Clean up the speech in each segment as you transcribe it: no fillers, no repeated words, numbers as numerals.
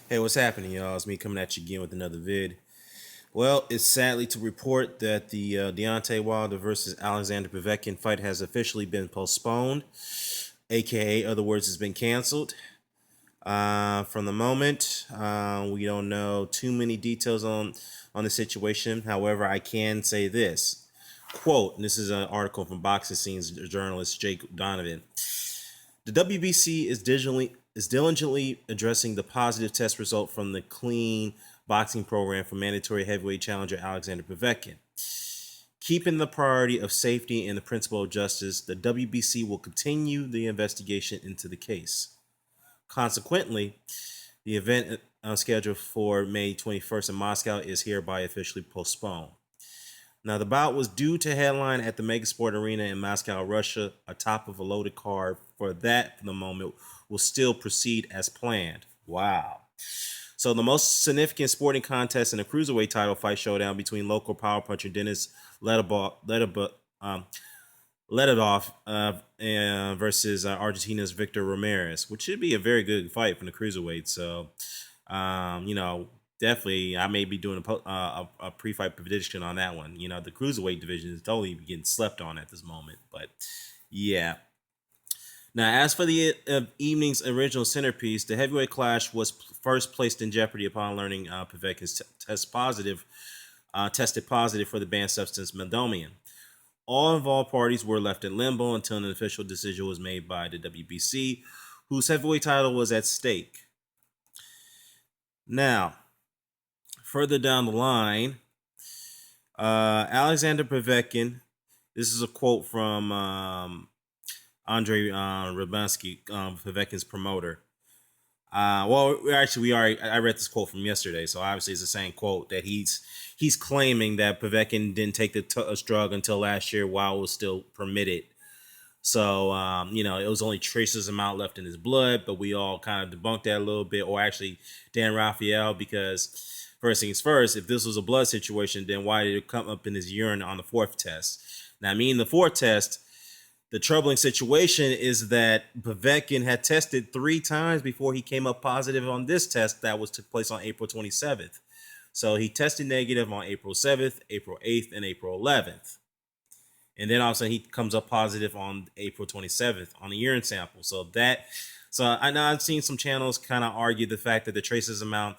Hey, what's happening, y'all? It's me coming at you again with another vid. Well, it's sadly to report that the Deontay Wilder versus Alexander Povetkin fight has officially been postponed, aka, other words, has been canceled. From the moment, we don't know too many details on the situation. However, I can say this quote, and this is an article from Boxing Scenes journalist Jake Donovan. The WBC is diligently addressing the positive test result from the clean boxing program for mandatory heavyweight challenger Alexander Povetkin. Keeping the priority of safety and the principle of justice, the WBC will continue the investigation into the case. Consequently, the event scheduled for May 21st in Moscow is hereby officially postponed. Now, the bout was due to headline at the Megasport Arena in Moscow, Russia, atop of a loaded card. For the moment, will still proceed as planned. Wow. So, the most significant sporting contest in the cruiserweight title fight showdown between local power puncher Dennis Ledabov versus Argentina's Victor Ramirez, which should be a very good fight from the cruiserweight. So, definitely, I may be doing a pre-fight prediction on that one. The cruiserweight division is totally getting slept on at this moment, but yeah. Now, as for the evening's original centerpiece, the heavyweight clash was first placed in jeopardy upon learning Povetkin tested positive for the banned substance meldonium. All involved parties were left in limbo until an official decision was made by the WBC, whose heavyweight title was at stake. Now, further down the line, Alexander Povetkin. This is a quote from Andrei Rubansky, Povetkin's promoter. We already. I read this quote from yesterday, so obviously it's the same quote that he's claiming that Povetkin didn't take the drug until last year while it was still permitted. So it was only traces amount left in his blood, but we all kind of debunked that a little bit, or actually Dan Raphael, because first things first, if this was a blood situation, then why did it come up in his urine on the fourth test? Now, the fourth test, the troubling situation is that Povetkin had tested 3 times before he came up positive on this test that took place on April 27th. So he tested negative on April 7th, April 8th, and April 11th. And then all of a sudden he comes up positive on April 27th on a urine sample. So I know I've seen some channels kind of argue the fact that the traces amount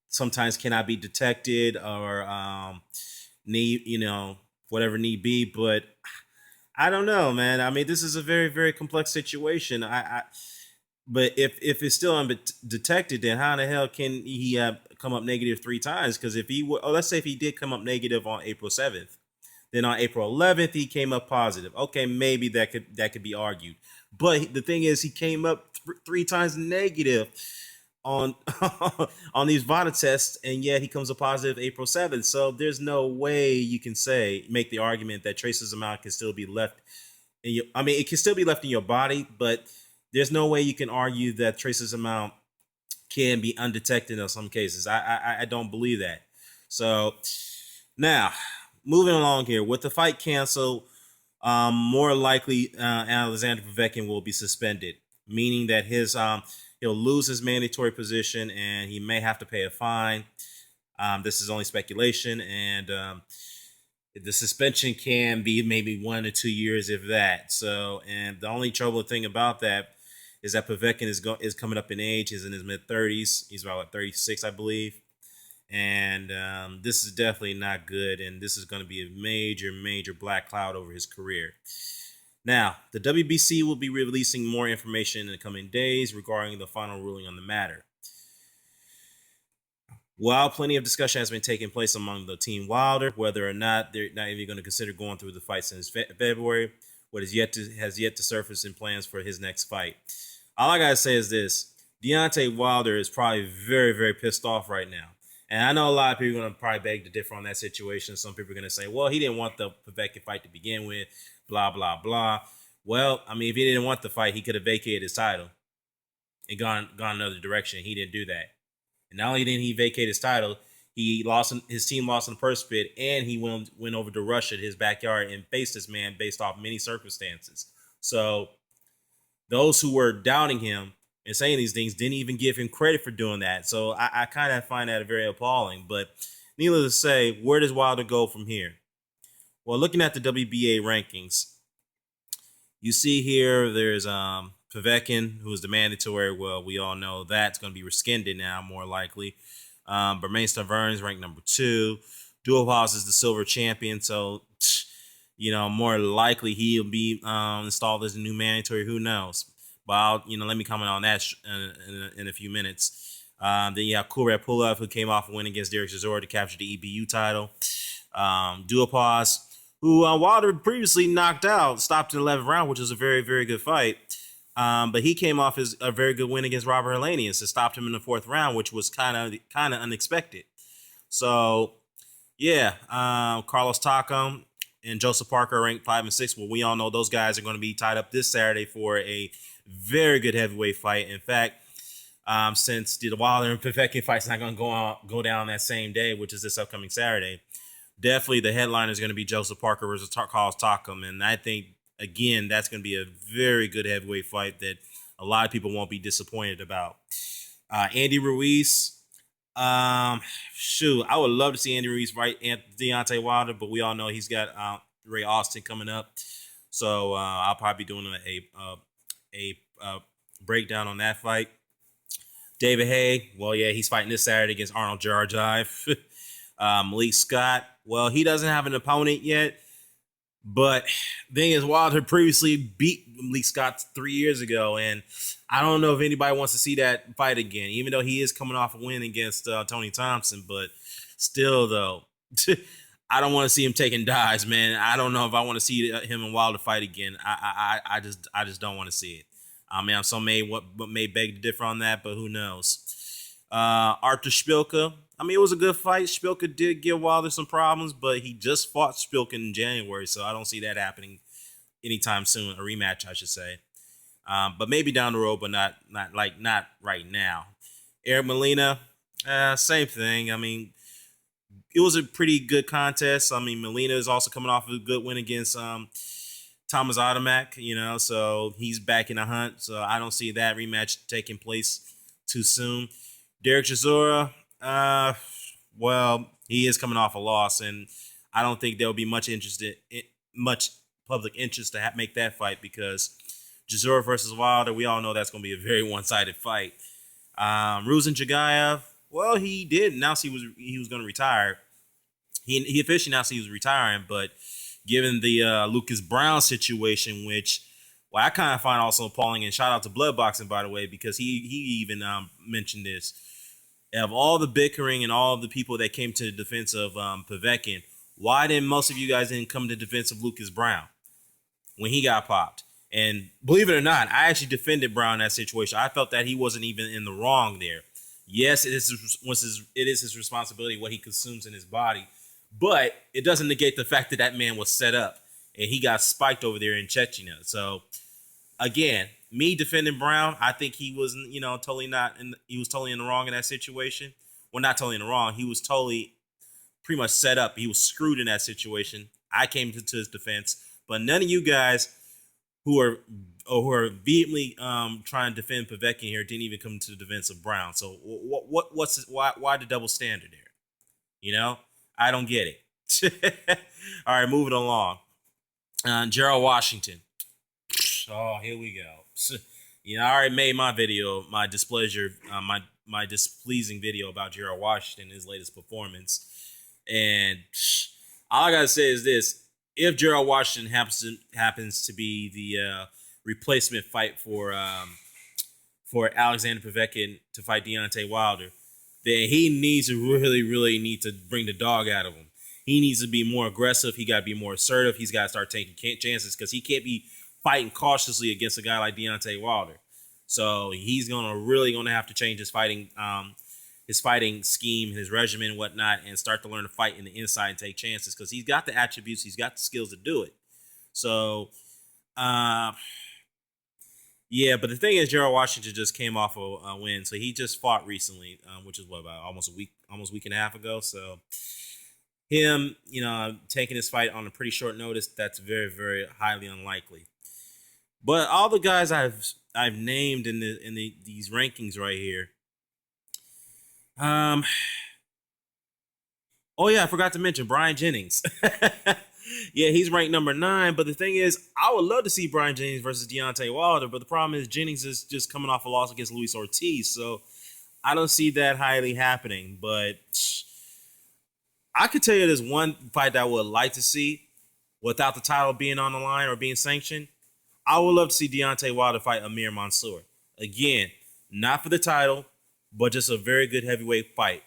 sometimes cannot be detected or whatever need be, but I don't know, man. This is a very, very complex situation. But if it's still undetected, then how in the hell can he come up negative 3 times? Because let's say if he did come up negative on April 7th, then on April 11th he came up positive. Okay, maybe that could be argued. But the thing is, he came up 3 times negative on on these VADA tests, and yet he comes up positive April 7th. So there's no way you can make the argument that traces amount can still be left in your. It can still be left in your body, but there's no way you can argue that traces amount can be undetected in some cases. I don't believe that. So now, moving along here, with the fight canceled, more likely Alexander Povetkin will be suspended, meaning that he'll lose his mandatory position and he may have to pay a fine. This is only speculation, and the suspension can be maybe 1 to 2 years, if that. So, and the only troubling thing about that is that Povetkin is coming up in age. He's in his mid-30s. He's about 36, I believe. And this is definitely not good, and this is going to be a major, major black cloud over his career. Now, the WBC will be releasing more information in the coming days regarding the final ruling on the matter. While plenty of discussion has been taking place among the Team Wilder, whether or not they're not even going to consider going through the fight since February, what has yet to surface in plans for his next fight. All I gotta say is this: Deontay Wilder is probably very, very pissed off right now. And I know a lot of people are going to probably beg to differ on that situation. Some people are going to say, well, he didn't want the Povetkin fight to begin with, blah, blah, blah. Well, if he didn't want the fight, he could have vacated his title and gone another direction. He didn't do that. And not only did he vacate his title, his team lost in the first bid, and he went over to Russia, his backyard, and faced this man based off many circumstances. So those who were doubting him and saying these things didn't even give him credit for doing that. So I kind of find that very appalling. But needless to say, where does Wilder go from here? Well, looking at the WBA rankings, you see here there's Povetkin, who is the mandatory. Well, we all know that's going to be rescinded now, more likely. Bermain Stavern's ranked number 2. Duhaupas is the silver champion, so more likely he'll be installed as a new mandatory. Who knows? But let me comment on that in a few minutes. Then you have Kubrat Pulev, who came off a win against Derek Chisora to capture the EBU title. Duhaupas, who Wilder previously knocked out, stopped in the 11th round, which was a very, very good fight. But he came off as a very good win against Robert Helenius and stopped him in the 4th round, which was kind of unexpected. So, yeah, Carlos Takam and Joseph Parker are ranked 5 and 6. Well, we all know those guys are going to be tied up this Saturday for a very good heavyweight fight. In fact, since the Wilder and Povetkin fight's not going to go down that same day, which is this upcoming Saturday, definitely the headliner is going to be Joseph Parker versus Carlos Takam. And I think, again, that's going to be a very good heavyweight fight that a lot of people won't be disappointed about. Andy Ruiz. I would love to see Andy Ruiz fight Deontay Wilder, but we all know he's got Ray Austin coming up. So I'll probably be doing a breakdown on that fight. David Haye, well, yeah, he's fighting this Saturday against Arnold Jarajiv. Malik Scott, well, he doesn't have an opponent yet, but the thing is, Wilder previously beat Malik Scott 3 years ago, and I don't know if anybody wants to see that fight again, even though he is coming off a win against Tony Thompson. But still, though, I don't want to see him taking dives, man. I don't know if I want to see him and Wilder fight again. I just don't want to see it. I mean, some may beg to differ on that, but who knows? Arthur Szpilka. I mean, it was a good fight. Szpilka did give Wilder some problems, but he just fought Szpilka in January, so I don't see that happening anytime soon. A rematch, I should say. But maybe down the road, but not right now. Eric Molina, same thing. I mean, it was a pretty good contest. I mean, Molina is also coming off of a good win against Thomas Adamek, so he's back in the hunt. So I don't see that rematch taking place too soon. Derek Chisora, well, he is coming off a loss, and I don't think there'll be much public interest to make that fight because Chisora versus Wilder, we all know that's going to be a very one-sided fight. Ruzin Jagayev, well, he did announce he was going to retire. He officially announced he was retiring, but given the Lucas Brown situation, which I kind of find also appalling, and shout out to Bloodboxing, by the way, because he even mentioned this. Of all the bickering and all the people that came to the defense of Povetkin, why didn't most of you guys come to the defense of Lucas Brown when he got popped? And believe it or not, I actually defended Brown in that situation. I felt that he wasn't even in the wrong there. Yes, it is his responsibility what he consumes in his body, but it doesn't negate the fact that that man was set up and he got spiked over there in Chechnya. So again, me defending Brown, I think he was, totally he was totally in the wrong in that situation. Well, not totally in the wrong. He was totally pretty much set up. He was screwed in that situation. I came to his defense, but none of you guys who are vehemently trying to defend Povetkin here didn't even come to the defense of Brown. So why the double standard there? I don't get it. All right, moving along. Gerald Washington. Oh, here we go. I already made my video, my displeasure, my displeasing video about Gerald Washington, his latest performance. And all I gotta say is this: if Gerald Washington happens to be the replacement fight for Alexander Povetkin to fight Deontay Wilder, then he needs to really need to bring the dog out of him. He needs to be more aggressive. He got to be more assertive. He's got to start taking chances because he can't be fighting cautiously against a guy like Deontay Wilder. So he's really gonna have to change his fighting scheme, his regimen, and whatnot, and start to learn to fight in the inside and take chances because he's got the attributes, he's got the skills to do it. So, yeah. But the thing is, Gerald Washington just came off a win, so he just fought recently, which is about almost a week and a half ago. So him, taking this fight on a pretty short notice, that's very, very highly unlikely. But all the guys I've I've named in these rankings right here. Um, oh yeah, I forgot to mention Brian Jennings. Yeah, he's ranked number 9. But the thing is, I would love to see Brian Jennings versus Deontay Wilder. But the problem is Jennings is just coming off a loss against Luis Ortiz, so I don't see that highly happening. But I could tell you there's one fight that I would like to see without the title being on the line or being sanctioned. I would love to see Deontay Wilder fight Amir Mansour. Again, not for the title, but just a very good heavyweight fight.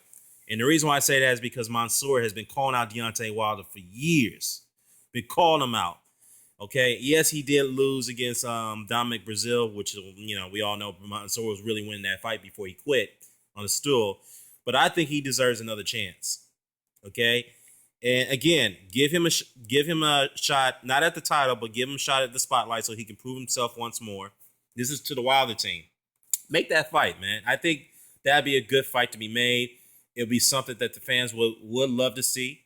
And the reason why I say that is because Mansour has been calling out Deontay Wilder for years. Been calling him out. Okay, yes, he did lose against Dominic Brazil, which we all know Mansour was really winning that fight before he quit on the stool. But I think he deserves another chance. Okay, and again, give him a shot, not at the title, but give him a shot at the spotlight so he can prove himself once more. This is to the Wilder team. Make that fight, man. I think that'd be a good fight to be made. It'll be something that the fans would love to see.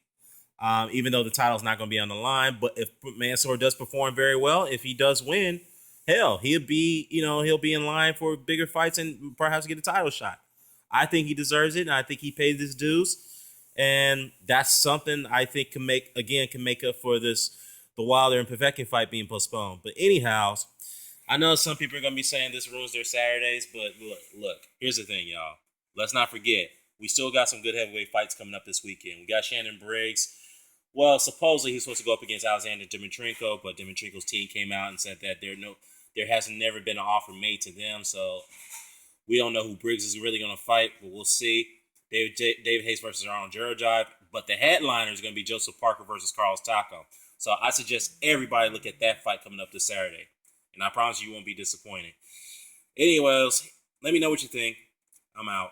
Even though the title's not going to be on the line. But if Mansour does perform very well, if he does win, hell, he'll be in line for bigger fights and perhaps get a title shot. I think he deserves it, and I think he paid his dues. And that's something I think can make up for the Wilder and Povetkin fight being postponed. But anyhow, I know some people are going to be saying this ruins their Saturdays, but look, here's the thing, y'all. Let's not forget, we still got some good heavyweight fights coming up this weekend. We got Shannon Briggs. Well, supposedly he's supposed to go up against Alexander Dimitrienko, but Dimitrienko's team came out and said that there hasn't never been an offer made to them, so we don't know who Briggs is really going to fight, but we'll see. David Hayes versus Aaron Jurajai, but the headliner is going to be Joseph Parker versus Carlos Taco. So I suggest everybody look at that fight coming up this Saturday, and I promise you won't be disappointed. Anyways, let me know what you think. I'm out.